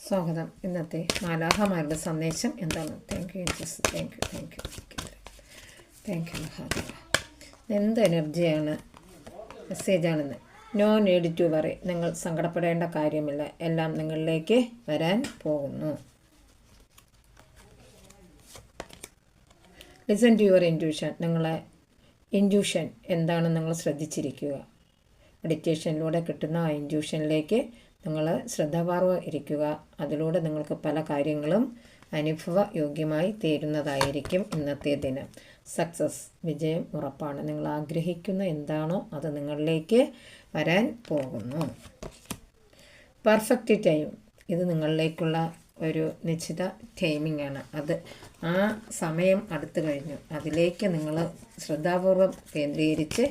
സ്വാഗതം. ഇന്നത്തെ മാലാഖമാരുടെ സന്ദേശം എന്താണ്? Thank you Jesus, thank you Mahadeva. എന്ത് എനർജിയാണ്, മെസ്സേജാണെന്ന്? No need to worry. നിങ്ങൾ സങ്കടപ്പെടേണ്ട കാര്യമില്ല, എല്ലാം നിങ്ങളിലേക്ക് വരാൻ പോകുന്നു. Listen to your intuition. നിങ്ങളെ ഇൻറ്റ്യൂഷൻ എന്താണെന്ന് നിങ്ങൾ ശ്രദ്ധിച്ചിരിക്കുക. മെഡിറ്റേഷനിലൂടെ കിട്ടുന്ന ആ ഇൻറ്റ്യൂഷനിലേക്ക് നിങ്ങൾ ശ്രദ്ധാപൂർവ്വം ഇരിക്കുക. അതിലൂടെ നിങ്ങൾക്ക് പല കാര്യങ്ങളും അനുഭവയോഗ്യമായി തീരുന്നതായിരിക്കും. ഇന്നത്തെ ദിനം സക്സസ്, വിജയം ഉറപ്പാണ്. നിങ്ങൾ ആഗ്രഹിക്കുന്ന എന്താണോ അത് നിങ്ങളിലേക്ക് വരാൻ പോകുന്നു. പെർഫെക്റ്റ് ടൈം, ഇത് നിങ്ങളിലേക്കുള്ള ഒരു നിശ്ചിത ടൈമിംഗ് ആണ്. അത് ആ സമയം അടുത്തു കഴിഞ്ഞു. അതിലേക്ക് നിങ്ങൾ ശ്രദ്ധാപൂർവം കേന്ദ്രീകരിച്ച്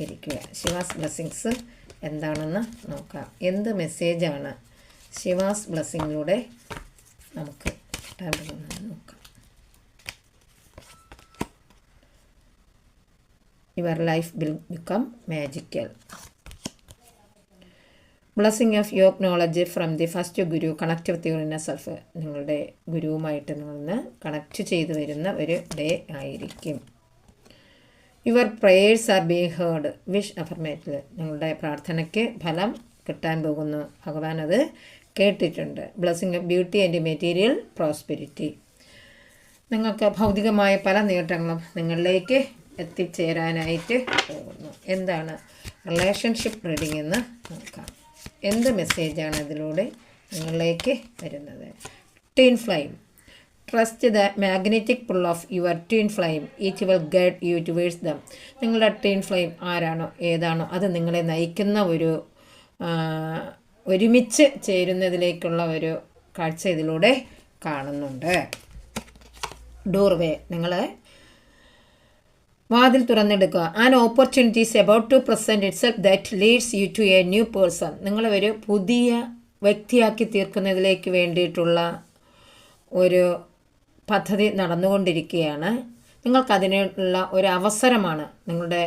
ഇരിക്കുക. ശിവാസ് ബ്ലെസ്സിങ്സ് എന്താണെന്ന് നോക്കാം. എന്ത് മെസ്സേജാണ് ശിവാസ് ബ്ലെസ്സിങ്ങിലൂടെ നമുക്ക് കിട്ടാൻ പോകുന്നത് നോക്കാം. Your life will become magical. Blessing of your knowledge from the first Guru. Connect with your inner self. നിങ്ങളുടെ ഗുരുവുമായിട്ട് നിന്ന് കണക്ട് ചെയ്ത് വരുന്ന ഒരു ഡേ ആയിരിക്കും. Your prayers are being heard. Wish affirmative. നിങ്ങളുടെ പ്രാർത്ഥനയ്ക്ക് ഫലം കിട്ടാൻ പോകുന്നു. ഭഗവാൻ അത് കേട്ടിട്ടുണ്ട്. Blessing of beauty and material prosperity. നിങ്ങൾക്ക് ഭൗതികമായ പല നേട്ടങ്ങളും നിങ്ങളിലേക്ക് എത്തിച്ചേരാനായിട്ട് പോകുന്നു. എന്താണ് റിലേഷൻഷിപ്പ് റീഡിംഗ് എന്ന് നോക്കാം. എന്ത് മെസ്സേജാണ് ഇതിലൂടെ നിങ്ങളിലേക്ക് വരുന്നത്? Twin flame. Trust the magnetic pull off your twin flame. Each will guide you towards dum. നിങ്ങളുടെ ട്വിൻ ഫ്ലെയിം ആരാണോ ഏതാണോ അത് നിങ്ങളെ നയിക്കുന്ന ഒരു ഒരുമിച്ച് ചേരുന്നതിലേക്കുള്ള ഒരു കാഴ്ച ഇതിലൂടെ കാണുന്നുണ്ട്. ഡോർവേ, നിങ്ങളെ വാതിൽ തുറന്നെടുക്കുക. An opportunities about to present itself that leads you to a new person. നിങ്ങളെ ഒരു പുതിയ വ്യക്തിയാക്കി തീർക്കുന്നതിലേക്ക് വേണ്ടിയിട്ടുള്ള ഒരു പദ്ധതി നടന്നുകൊണ്ടിരിക്കുകയാണ്. നിങ്ങൾക്കതിനുള്ള ഒരു അവസരമാണ്. നിങ്ങളുടെ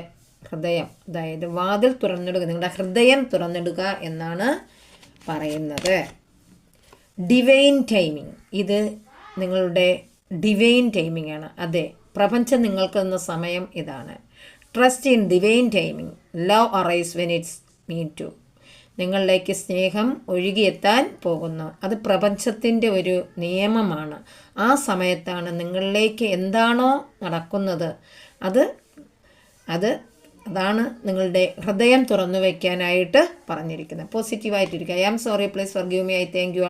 ഹൃദയം, അതായത് വാതിൽ തുറന്നിടുക, നിങ്ങളുടെ ഹൃദയം തുറന്നിടുക എന്നാണ് പറയുന്നത്. ഡിവൈൻ ടൈമിംഗ്, ഇത് നിങ്ങളുടെ ഡിവൈൻ ടൈമിംഗ് ആണ്. അതെ, പ്രപഞ്ചം നിങ്ങൾക്ക് തന്ന സമയം ഇതാണ്. Trust in divine timing. Love arise when it's meant to. നിങ്ങളിലേക്ക് സ്നേഹം ഒഴുകിയെത്താൻ പോകുന്നു. അത് പ്രപഞ്ചത്തിൻ്റെ ഒരു നിയമമാണ്. ആ സമയത്താണ് നിങ്ങളിലേക്ക് എന്താണോ നടക്കുന്നത് അതാണ് നിങ്ങളുടെ ഹൃദയം തുറന്നു വയ്ക്കാനായിട്ട് പറഞ്ഞിരിക്കുന്നത്. പോസിറ്റീവായിട്ടിരിക്കുക. I am sorry, please forgive me, I thank U.